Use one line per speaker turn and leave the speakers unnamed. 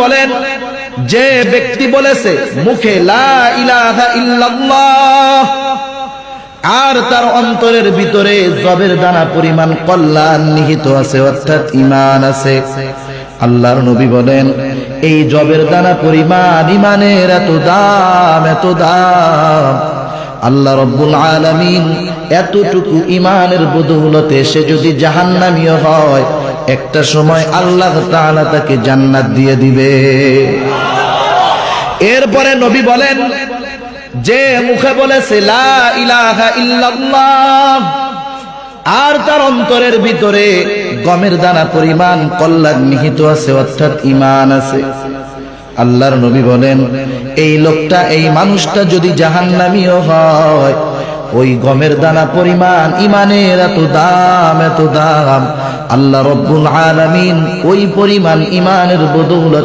বলেন, যে ব্যক্তি বলেছে মুখে লা ইলাহা ইল্লাল্লাহ আর তার অন্তরের ভিতরে জবের দানা পরিমাণ কল্যাণ নিহিত আছে, অর্থাৎ ঈমান আছে, আল্লাহর নবী বলেন এই জবের দানা পরিমাণ ঈমানের এত দাম, এত দাম, আল্লাহ রাব্বুল আলামিন এতটুকু ঈমানের বদৌলতে সে যদি জাহান্নামীও হয়, একটা সময় আল্লাহ তাআলা তাকে জান্নাত দিয়ে দিবে। এরপরে নবী বলেন, যে মুখে বলেছে লা ইলাহা ইল্লাল্লাহ আর তার অন্তরের ভিতরে গমের দানা পরিমাণ কল্যাণ নিহিত আছে, অর্থাৎ ঈমান আছে, আল্লাহর নবী বলেন এই লোকটা, এই মানুষটা যদি জাহান্নামীও হয়, ওই গমের দানা পরিমাণ ঈমানের এত দাম, এত দাম, আল্লাহ রাব্বুল আলামিন ওই পরিমাণ ঈমানের বদৌলতে